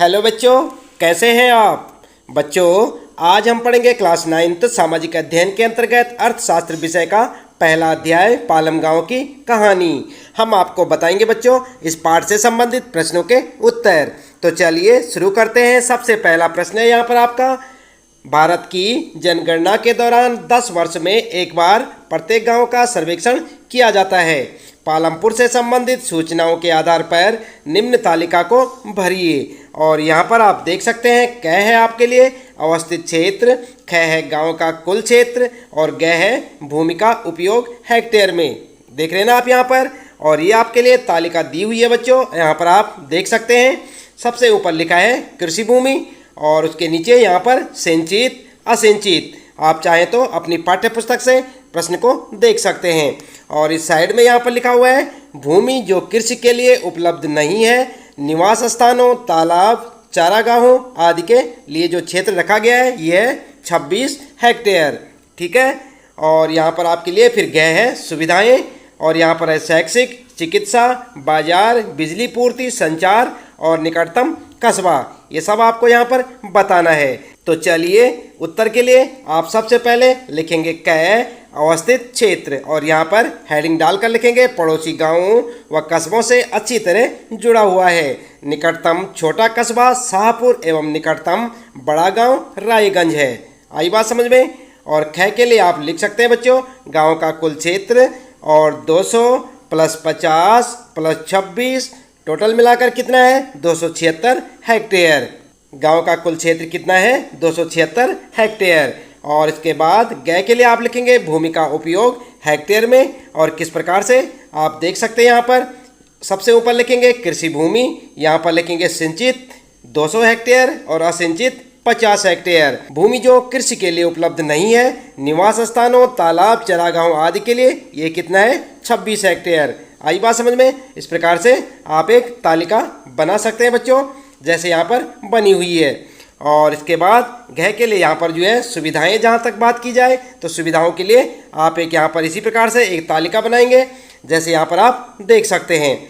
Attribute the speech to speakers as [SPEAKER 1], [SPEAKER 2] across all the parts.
[SPEAKER 1] Hello बच्चों, कैसे हैं आप। बच्चों, आज हम पढ़ेंगे क्लास 9th सामाजिक अध्ययन के अंतर्गत अर्थशास्त्र विषय का पहला अध्याय पालम गांव की कहानी। हम आपको बताएंगे बच्चों इस पाठ से संबंधित प्रश्नों के उत्तर। तो चलिए शुरू करते हैं। सबसे पहला प्रश्न है यहाँ पर आपका, भारत की जनगणना के दौरान 10 वर्ष में एक बार प्रत्येक गांव का सर्वेक्षण किया जाता है। पालमपुर से संबंधित सूचनाओं के आधार पर निम्न तालिका को भरिए। और यहाँ पर आप देख सकते हैं, क है आपके लिए अवस्थित क्षेत्र, ख है गांव का कुल क्षेत्र और ग है भूमि का उपयोग हेक्टेयर में। देख रहे हैं ना आप यहाँ पर। और ये आपके लिए तालिका दी हुई है बच्चों, यहाँ पर आप देख सकते हैं। सबसे ऊपर लिखा है कृषि भूमि और उसके नीचे यहाँ पर सिंचित असिंचित। आप चाहें तो अपनी पाठ्य पुस्तक से प्रश्न को देख सकते हैं। और इस साइड में यहाँ पर लिखा हुआ है भूमि जो कृषि के लिए उपलब्ध नहीं है, निवास स्थानों, तालाब, चारागाहों आदि के लिए जो क्षेत्र रखा गया है यह है 26 हेक्टेयर। ठीक है। और यहाँ पर आपके लिए फिर गए है सुविधाएं और यहाँ पर है शैक्षिक, चिकित्सा, बाजार, बिजली पूर्ति, संचार और निकटतम कस्बा। ये सब आपको यहाँ पर बताना है। तो चलिए उत्तर के लिए आप सबसे पहले लिखेंगे क अवस्थित क्षेत्र और यहाँ पर हेडिंग डालकर लिखेंगे पड़ोसी गांवों व कस्बों से अच्छी तरह जुड़ा हुआ है। निकटतम छोटा कस्बा शाहपुर एवं निकटतम बड़ा गांव रायगंज है। आई बात समझ में। और ख के लिए आप लिख सकते हैं बच्चों गांव का कुल क्षेत्र और 200 + 50 + 26 टोटल मिलाकर कितना है 276 हेक्टेयर। गांव का कुल क्षेत्र कितना है 276 हेक्टेयर। और इसके बाद ग के लिए आप लिखेंगे भूमि का उपयोग हेक्टेयर में। और किस प्रकार से आप देख सकते हैं यहाँ पर सबसे ऊपर लिखेंगे कृषि भूमि, यहाँ पर लिखेंगे सिंचित 200 हेक्टेयर और असिंचित 50 हेक्टेयर। भूमि जो कृषि के लिए उपलब्ध नहीं है, निवास स्थानों, तालाब, चरागाहों आदि के लिए ये कितना है 26 हेक्टेयर। आई बात समझ में। इस प्रकार से आप एक तालिका बना सकते हैं बच्चों, जैसे यहाँ पर बनी हुई है। और इसके बाद घ के लिए यहाँ पर जो है सुविधाएं, जहाँ तक बात की जाए तो सुविधाओं के लिए आप एक यहाँ पर इसी प्रकार से एक तालिका बनाएंगे, जैसे यहाँ पर आप देख सकते हैं।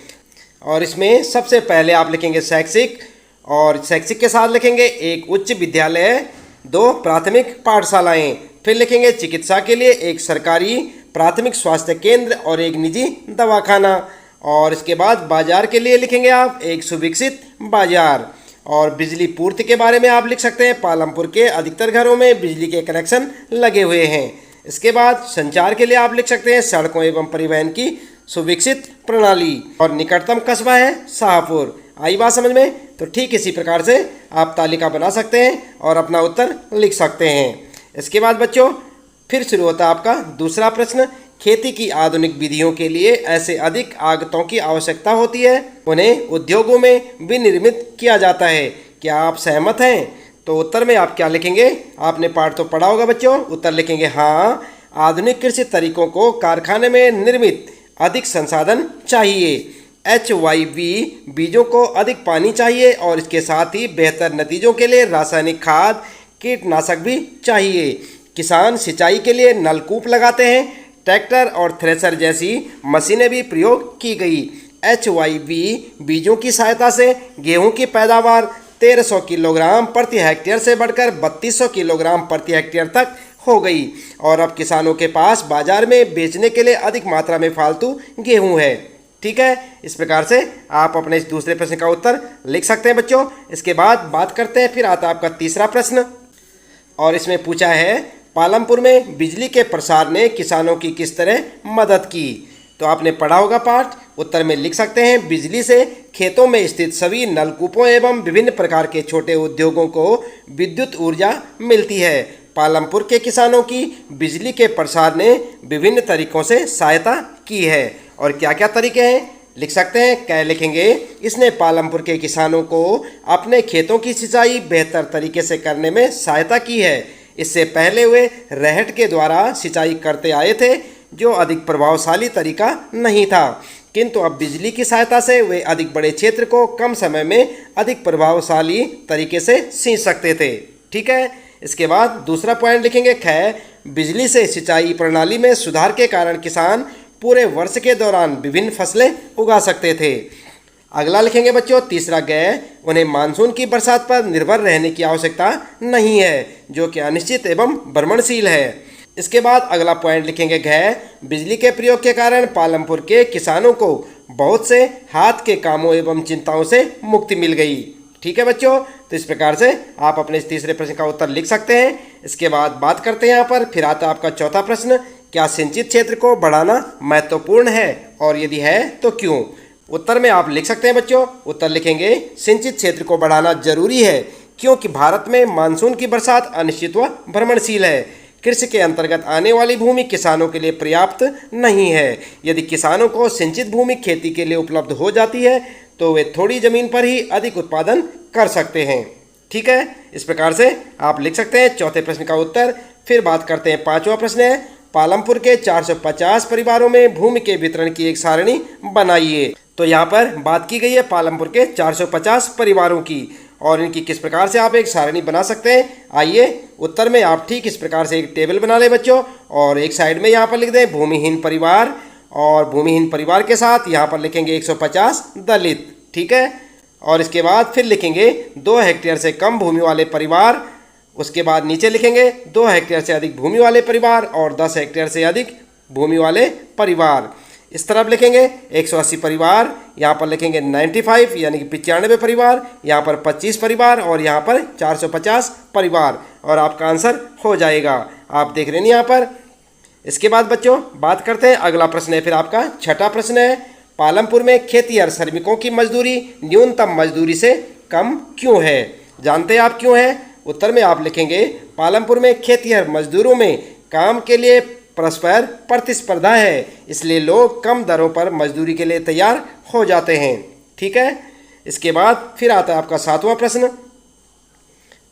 [SPEAKER 1] और इसमें सबसे पहले आप लिखेंगे शैक्षिक और शैक्षिक के साथ लिखेंगे एक उच्च विद्यालय, 2 प्राथमिक पाठशालाएं। फिर लिखेंगे चिकित्सा के लिए एक सरकारी प्राथमिक स्वास्थ्य केंद्र और एक निजी दवाखाना। और इसके बाद बाजार के लिए लिखेंगे आप एक सुविकसित बाजार। और बिजली पूर्ति के बारे में आप लिख सकते हैं पालमपुर के अधिकतर घरों में बिजली के कनेक्शन लगे हुए हैं। इसके बाद संचार के लिए आप लिख सकते हैं सड़कों एवं परिवहन की सुविकसित प्रणाली। और निकटतम कस्बा है शाहपुर। आई बात समझ में। तो ठीक इसी प्रकार से आप तालिका बना सकते हैं और अपना उत्तर लिख सकते हैं। इसके बाद बच्चों फिर शुरू होता है आपका दूसरा प्रश्न। खेती की आधुनिक विधियों के लिए ऐसे अधिक आगतों की आवश्यकता होती है, उन्हें उद्योगों में विनिर्मित किया जाता है। क्या आप सहमत हैं? तो उत्तर में आप क्या लिखेंगे? आपने पाठ तो पढ़ा होगा बच्चों। उत्तर लिखेंगे हाँ, आधुनिक कृषि तरीकों को कारखाने में निर्मित अधिक संसाधन चाहिए। HYV बीजों को अधिक पानी चाहिए और इसके साथ ही बेहतर नतीजों के लिए रासायनिक खाद, कीटनाशक भी चाहिए। किसान सिंचाई के लिए नलकूप लगाते हैं। ट्रैक्टर और थ्रेशर जैसी मशीनें भी प्रयोग की गई। HYV बीजों की सहायता से गेहूं की पैदावार 1300 किलोग्राम प्रति हेक्टेयर से बढ़कर 3200 किलोग्राम प्रति हेक्टेयर तक हो गई। और अब किसानों के पास बाजार में बेचने के लिए अधिक मात्रा में फालतू गेहूं है। ठीक है। इस प्रकार से आप अपने इस दूसरे प्रश्न का उत्तर लिख सकते हैं बच्चों। इसके बाद बात करते हैं, फिर आता है आपका तीसरा प्रश्न और इसमें पूछा है पालमपुर में बिजली के प्रसार ने किसानों की किस तरह मदद की। तो आपने पढ़ा होगा पाठ। उत्तर में लिख सकते हैं बिजली से खेतों में स्थित सभी नलकूपों एवं विभिन्न प्रकार के छोटे उद्योगों को विद्युत ऊर्जा मिलती है। पालमपुर के किसानों की बिजली के प्रसार ने विभिन्न तरीकों से सहायता की है। और क्या क्या तरीके हैं लिख सकते हैं। क्या लिखेंगे? इसने पालमपुर के किसानों को अपने खेतों की सिंचाई बेहतर तरीके से करने में सहायता की है। इससे पहले वे रहट के द्वारा सिंचाई करते आए थे, जो अधिक प्रभावशाली तरीका नहीं था, किंतु अब बिजली की सहायता से वे अधिक बड़े क्षेत्र को कम समय में अधिक प्रभावशाली तरीके से सींच सकते थे। ठीक है। इसके बाद दूसरा पॉइंट लिखेंगे ख, बिजली से सिंचाई प्रणाली में सुधार के कारण किसान पूरे वर्ष के दौरान विभिन्न फसलें उगा सकते थे। अगला लिखेंगे बच्चों तीसरा गय, उन्हें मानसून की बरसात पर निर्भर रहने की आवश्यकता नहीं है, जो कि अनिश्चित एवं भ्रमणशील है। इसके बाद अगला पॉइंट लिखेंगे घ, बिजली के प्रयोग के कारण पालमपुर के किसानों को बहुत से हाथ के कामों एवं चिंताओं से मुक्ति मिल गई। ठीक है बच्चों, तो इस प्रकार से आप अपने इस तीसरे प्रश्न का उत्तर लिख सकते हैं। इसके बाद बात करते हैं यहाँ पर, फिर आता है आपका चौथा प्रश्न, क्या सिंचित क्षेत्र को बढ़ाना महत्वपूर्ण है और यदि है तो क्यों? उत्तर में आप लिख सकते हैं बच्चों, उत्तर लिखेंगे सिंचित क्षेत्र को बढ़ाना जरूरी है क्योंकि भारत में मानसून की बरसात अनिश्चित व भ्रमणशील है। कृषि के अंतर्गत आने वाली भूमि किसानों के लिए पर्याप्त नहीं है। यदि किसानों को सिंचित भूमि खेती के लिए उपलब्ध हो जाती है तो वे थोड़ी जमीन पर ही अधिक उत्पादन कर सकते हैं। ठीक है, इस प्रकार से आप लिख सकते हैं चौथे प्रश्न का उत्तर। फिर बात करते हैं पांचवा प्रश्न है, पालमपुर के 450 परिवारों में भूमि के वितरण की एक सारणी बनाइए। तो यहाँ पर बात की गई है पालमपुर के 450 परिवारों की और इनकी किस प्रकार से आप एक सारणी बना सकते हैं। आइए उत्तर में आप ठीक इस प्रकार से एक टेबल बना लें बच्चों और एक साइड में यहाँ पर लिख दें भूमिहीन परिवार और भूमिहीन परिवार के साथ यहाँ पर लिखेंगे 150 दलित। ठीक है, और इसके बाद फिर लिखेंगे 2 हेक्टेयर से कम भूमि वाले परिवार। उसके बाद नीचे लिखेंगे 2 हेक्टेयर से अधिक भूमि वाले परिवार और 10 हेक्टेयर से अधिक भूमि वाले परिवार। इस तरफ लिखेंगे 180 परिवार, यहाँ पर लिखेंगे 95 यानी कि 95 परिवार, यहाँ पर 25 परिवार और यहाँ पर 450 परिवार और आपका आंसर हो जाएगा। आप देख रहे हैं यहाँ पर। इसके बाद बच्चों बात करते हैं, अगला प्रश्न है फिर आपका छठा प्रश्न है, पालमपुर में खेतिहर श्रमिकों की मजदूरी न्यूनतम मजदूरी से कम क्यों है? जानते हैं आप क्यों है? उत्तर में आप लिखेंगे पालमपुर में खेतिहर मजदूरों में काम के लिए परस्पर प्रतिस्पर्धा है, इसलिए लोग कम दरों पर मजदूरी के लिए तैयार हो जाते हैं। ठीक है, इसके बाद फिर आता है आपका सातवां प्रश्न,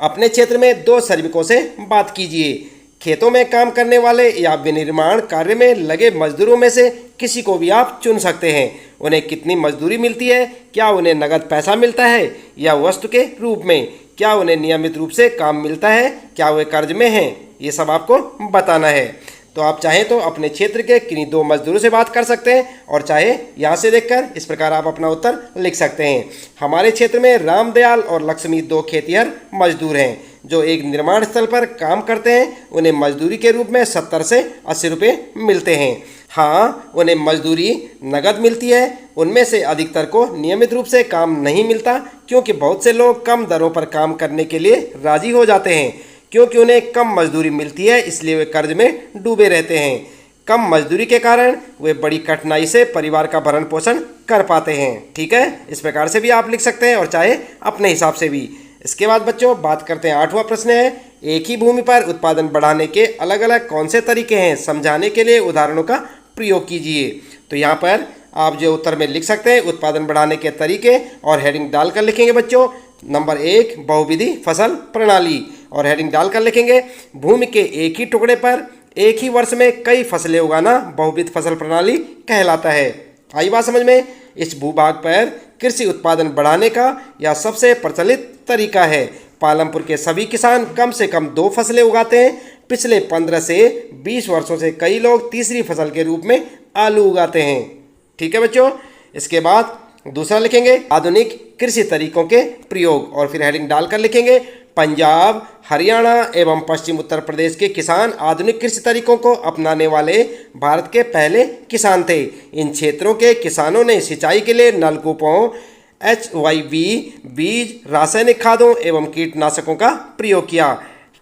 [SPEAKER 1] अपने क्षेत्र में 2 श्रमिकों से बात कीजिए। खेतों में काम करने वाले या विनिर्माण कार्य में लगे मजदूरों में से किसी को भी आप चुन सकते हैं। उन्हें कितनी मजदूरी मिलती है? क्या उन्हें नगद पैसा मिलता है या वस्तु के रूप में? क्या उन्हें नियमित रूप से काम मिलता है? क्या वे कर्ज में हैं? ये सब आपको बताना है। तो आप चाहें तो अपने क्षेत्र के किन्हीं 2 मजदूरों से बात कर सकते हैं और चाहे यहाँ से देखकर इस प्रकार आप अपना उत्तर लिख सकते हैं। हमारे क्षेत्र में रामदयाल और लक्ष्मी 2 खेतिहर मजदूर हैं जो एक निर्माण स्थल पर काम करते हैं। उन्हें मजदूरी के रूप में 70 से 80 रुपये मिलते हैं। हाँ, उन्हें मजदूरी नगद मिलती है। उनमें से अधिकतर को नियमित रूप से काम नहीं मिलता क्योंकि बहुत से लोग कम दरों पर काम करने के लिए राजी हो जाते हैं। क्योंकि उन्हें कम मजदूरी मिलती है इसलिए वे कर्ज में डूबे रहते हैं। कम मजदूरी के कारण वे बड़ी कठिनाई से परिवार का भरण पोषण कर पाते हैं। ठीक है, इस प्रकार से भी आप लिख सकते हैं और चाहे अपने हिसाब से भी। इसके बाद बच्चों बात करते हैं आठवां प्रश्न है, एक ही भूमि पर उत्पादन बढ़ाने के अलग अलग कौन से तरीके हैं? समझाने के लिए उदाहरणों का प्रयोग कीजिए। तो यहाँ पर आप जो उत्तर में लिख सकते हैं उत्पादन बढ़ाने के तरीके और हेडिंग डालकर लिखेंगे बच्चों। नंबर 1 बहुविधि फसल प्रणाली और हेडिंग डालकर लिखेंगे भूमि के एक ही टुकड़े पर एक ही वर्ष में कई फसलें उगाना बहुविध फसल प्रणाली कहलाता है। आई बात समझ में? इस भूभाग पर कृषि उत्पादन बढ़ाने का यह सबसे प्रचलित तरीका है। पालमपुर के सभी किसान कम से कम 2 फसलें उगाते हैं। पिछले 15 से 20 वर्षों से कई लोग तीसरी फसल के रूप में आलू उगाते हैं। ठीक है बच्चों, इसके बाद दूसरा लिखेंगे आधुनिक कृषि तरीकों के प्रयोग और फिर हेडिंग डालकर लिखेंगे पंजाब, हरियाणा एवं पश्चिम उत्तर प्रदेश के किसान आधुनिक कृषि तरीकों को अपनाने वाले भारत के पहले किसान थे। इन क्षेत्रों के किसानों ने सिंचाई के लिए नलकूपों, HYV बीज, रासायनिक खादों एवं कीटनाशकों का प्रयोग किया।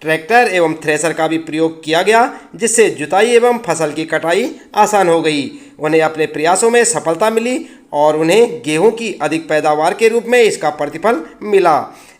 [SPEAKER 1] ट्रैक्टर एवं थ्रेसर का भी प्रयोग किया गया जिससे जुताई एवं फसल की कटाई आसान हो गई। उन्हें अपने प्रयासों में सफलता मिली और उन्हें गेहूं की अधिक पैदावार के रूप में इसका प्रतिफल मिला।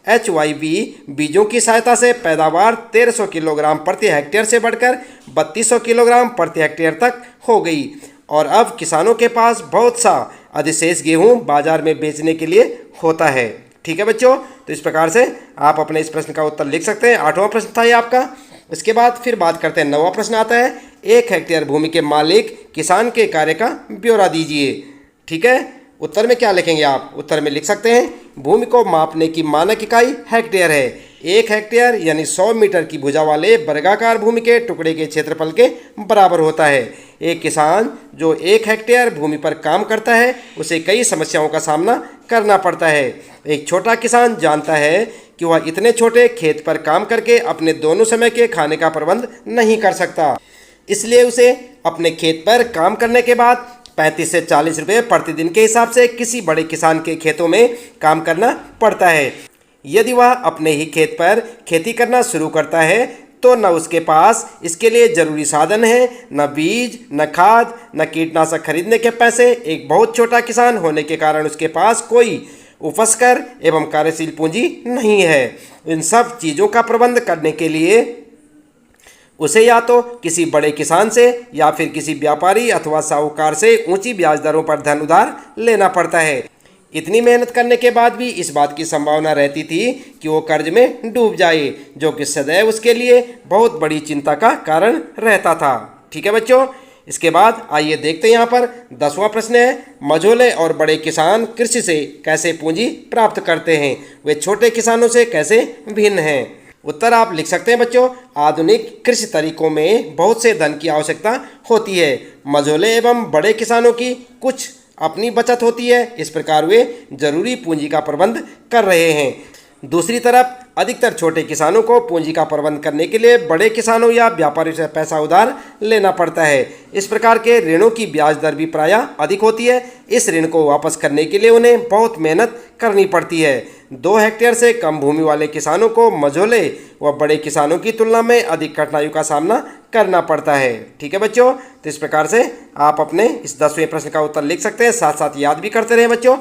[SPEAKER 1] HYV बीजों की सहायता से पैदावार 1300 किलोग्राम प्रति हेक्टेयर से बढ़कर 3200 किलोग्राम प्रति हेक्टेयर तक हो गई और अब किसानों के पास बहुत सा अधिशेष गेहूं बाजार में बेचने के लिए होता है। ठीक है बच्चों, तो इस प्रकार से आप अपने इस प्रश्न का उत्तर लिख सकते हैं। 8वां प्रश्न था ये आपका। इसके बाद फिर बात करते हैं 9वां प्रश्न आता है, 1 हेक्टेयर भूमि के मालिक किसान के कार्य का ब्यौरा दीजिए। ठीक है, उत्तर में क्या लिखेंगे आप? उत्तर में लिख सकते हैं भूमि को मापने की मानक इकाई हेक्टेयर है। 1 हेक्टेयर यानी 100 मीटर की भुजा वाले वर्गाकार भूमि के टुकड़े के क्षेत्रफल के बराबर होता है। एक किसान जो 1 हेक्टेयर भूमि पर काम करता है उसे कई समस्याओं का सामना करना पड़ता है। एक छोटा किसान जानता है कि वह इतने छोटे खेत पर काम करके अपने दोनों समय के खाने का प्रबंध नहीं कर सकता, इसलिए उसे अपने खेत पर काम करने के बाद 35 से 40 रुपये प्रतिदिन के हिसाब से किसी बड़े किसान के खेतों में काम करना पड़ता है। यदि वह अपने ही खेत पर खेती करना शुरू करता है तो न उसके पास इसके लिए जरूरी साधन है, न बीज, न खाद, न कीटनाशक खरीदने के पैसे। एक बहुत छोटा किसान होने के कारण उसके पास कोई उपस्कर एवं कार्यशील पूंजी नहीं है। इन सब चीज़ों का प्रबंध करने के लिए उसे या तो किसी बड़े किसान से या फिर किसी व्यापारी अथवा साहूकार से ऊंची ब्याज दरों पर धन उधार लेना पड़ता है। इतनी मेहनत करने के बाद भी इस बात की संभावना रहती थी कि वो कर्ज में डूब जाए, जो कि सदैव उसके लिए बहुत बड़ी चिंता का कारण रहता था। ठीक है बच्चों, इसके बाद आइए देखते हैं यहाँ पर 10वां प्रश्न है, मझोले और बड़े किसान कृषि से कैसे पूंजी प्राप्त करते हैं, वे छोटे किसानों से कैसे भिन्न हैं। उत्तर आप लिख सकते हैं बच्चों, आधुनिक कृषि तरीकों में बहुत से धन की आवश्यकता होती है। मझोले एवं बड़े किसानों की कुछ अपनी बचत होती है, इस प्रकार वे जरूरी पूंजी का प्रबंध कर रहे हैं। दूसरी तरफ अधिकतर छोटे किसानों को पूंजी का प्रबंध करने के लिए बड़े किसानों या व्यापारियों से पैसा उधार लेना पड़ता है। इस प्रकार के ऋणों की ब्याज दर भी प्रायः अधिक होती है। इस ऋण को वापस करने के लिए उन्हें बहुत मेहनत करनी पड़ती है। 2 हेक्टेयर से कम भूमि वाले किसानों को मझोले व बड़े किसानों की तुलना में अधिक कठिनाइयों का सामना करना पड़ता है। ठीक है बच्चों, तो इस प्रकार से आप अपने इस 10वें प्रश्न का उत्तर लिख सकते हैं, साथ साथ याद भी करते रहे बच्चों।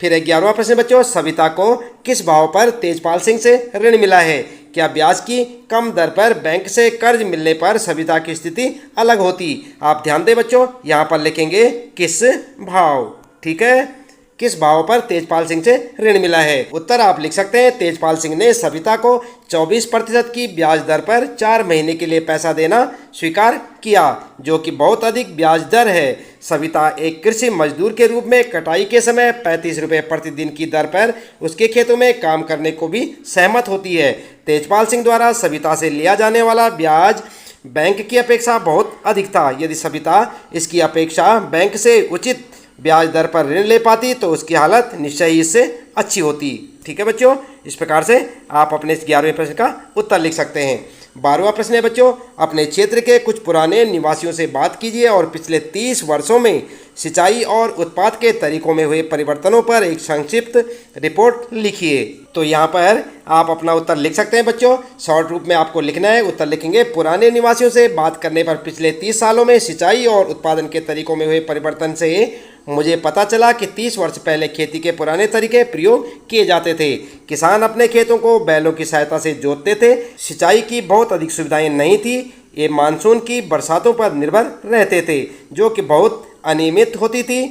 [SPEAKER 1] फिर 11वां प्रश्न बच्चों, सविता को किस भाव पर तेजपाल सिंह से ऋण मिला है। क्या ब्याज की कम दर पर बैंक से कर्ज मिलने पर सविता की स्थिति अलग होती। आप ध्यान दें बच्चों, यहाँ पर लिखेंगे किस भाव। ठीक है, किस भाव पर तेजपाल सिंह से ऋण मिला है। उत्तर आप लिख सकते हैं, तेजपाल सिंह ने सविता को 24% की ब्याज दर पर 4 महीने के लिए पैसा देना स्वीकार किया, जो कि बहुत अधिक ब्याज दर है। सविता एक कृषि मजदूर के रूप में कटाई के समय 35 रुपये प्रतिदिन की दर पर उसके खेतों में काम करने को भी सहमत होती है। तेजपाल सिंह द्वारा सविता से लिया जाने वाला ब्याज बैंक की अपेक्षा बहुत अधिक था। यदि सविता इसकी अपेक्षा बैंक से उचित ब्याज दर पर ऋण ले पाती तो उसकी हालत निश्चय ही इससे अच्छी होती। ठीक है बच्चों, इस प्रकार से आप अपने इस 11वें प्रश्न का उत्तर लिख सकते हैं। 12वां प्रश्न है बच्चों, अपने क्षेत्र के कुछ पुराने निवासियों से बात कीजिए और पिछले 30 वर्षों में सिंचाई और उत्पाद के तरीकों में हुए परिवर्तनों पर एक संक्षिप्त रिपोर्ट लिखिए। तो यहाँ पर आप अपना उत्तर लिख सकते हैं बच्चों। शॉर्ट रूप में आपको लिखना है, उत्तर लिखेंगे, पुराने निवासियों से बात करने पर पिछले 30 सालों में सिंचाई और उत्पादन के तरीकों में हुए परिवर्तन से मुझे पता चला कि 30 वर्ष पहले खेती के पुराने तरीके प्रयोग किए जाते थे। किसान अपने खेतों को बैलों की सहायता से जोतते थे। सिंचाई की बहुत अधिक सुविधाएं नहीं थी। ये मानसून की बरसातों पर निर्भर रहते थे, जो कि बहुत अनियमित होती थी।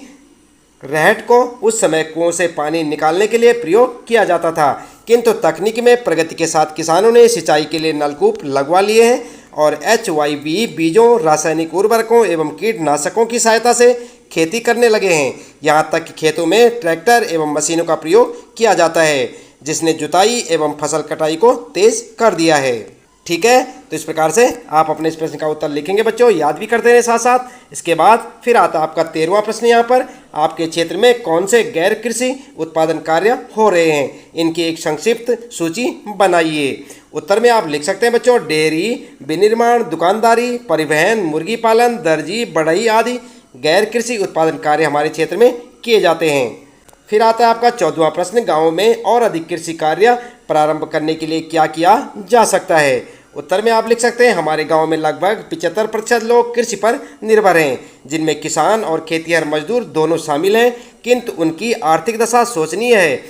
[SPEAKER 1] रहट को उस समय कुओं से पानी निकालने के लिए प्रयोग किया जाता था, किंतु तकनीक में प्रगति के साथ किसानों ने सिंचाई के लिए नलकूप लगवा लिए हैं और HYB बीजों, रासायनिक उर्वरकों एवं कीटनाशकों की सहायता से खेती करने लगे हैं। यहाँ तक कि खेतों में ट्रैक्टर एवं मशीनों का प्रयोग किया जाता है, जिसने जुताई एवं फसल कटाई को तेज कर दिया है। ठीक है, तो इस प्रकार से आप अपने इस प्रश्न का उत्तर लिखेंगे बच्चों, याद भी करते रहे साथ साथ। इसके बाद फिर आता आपका 13वां प्रश्न। यहाँ पर आपके क्षेत्र में कौन से गैर कृषि उत्पादन कार्य हो रहे हैं, इनकी एक संक्षिप्त सूची बनाइए। उत्तर में आप लिख सकते हैं बच्चों, डेयरी, विनिर्माण, दुकानदारी, परिवहन, मुर्गी पालन, दर्जी, बढ़ई आदि गैर कृषि उत्पादन कार्य हमारे क्षेत्र में किए जाते हैं। फिर आता है आपका 14वां प्रश्न, गाँव में और अधिक कृषि कार्य प्रारंभ करने के लिए क्या किया जा सकता है। उत्तर में आप लिख सकते हैं, हमारे गांव में लगभग 75% लोग कृषि पर निर्भर हैं, जिनमें किसान और खेतिहर मजदूर दोनों शामिल हैं, किंतु उनकी आर्थिक दशा शोचनीय है।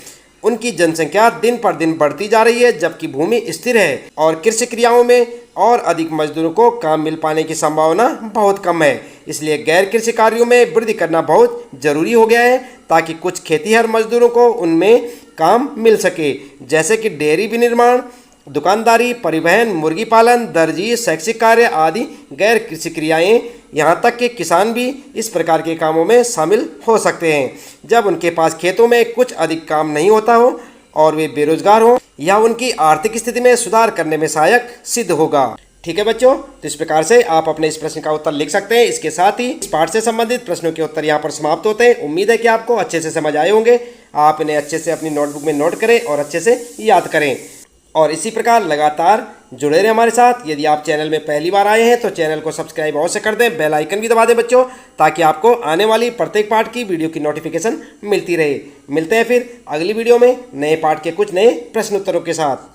[SPEAKER 1] उनकी जनसंख्या दिन पर दिन बढ़ती जा रही है, जबकि भूमि स्थिर है और कृषि क्रियाओं में और अधिक मजदूरों को काम मिल पाने की संभावना बहुत कम है। इसलिए गैर कृषि कार्यों में वृद्धि करना बहुत जरूरी हो गया है, ताकि कुछ खेतिहर मजदूरों को उनमें काम मिल सके, जैसे कि डेयरी विनिर्माण, दुकानदारी, परिवहन, मुर्गी पालन, दर्जी, शैक्षिक कार्य आदि गैर कृषि क्रियाएं। यहाँ तक कि किसान भी इस प्रकार के कामों में शामिल हो सकते हैं, जब उनके पास खेतों में कुछ अधिक काम नहीं होता हो और वे बेरोजगार हों या उनकी आर्थिक स्थिति में सुधार करने में सहायक सिद्ध होगा। ठीक है बच्चों, तो इस प्रकार से आप अपने इस प्रश्न का उत्तर लिख सकते हैं। इसके साथ ही इस पाठ से संबंधित प्रश्नों के उत्तर यहाँ पर समाप्त होते हैं। उम्मीद है कि आपको अच्छे से समझ आए होंगे। आप इन्हें अच्छे से अपनी नोटबुक में नोट करें और अच्छे से याद करें और इसी प्रकार लगातार जुड़े रहें हमारे साथ। यदि आप चैनल में पहली बार आए हैं तो चैनल को सब्सक्राइब अवश्य कर दें, बेल आइकन भी दबा दें बच्चों, ताकि आपको आने वाली प्रत्येक पाठ की वीडियो की नोटिफिकेशन मिलती रहे। मिलते हैं फिर अगली वीडियो में नए पाठ के कुछ नए प्रश्न उत्तरों के साथ।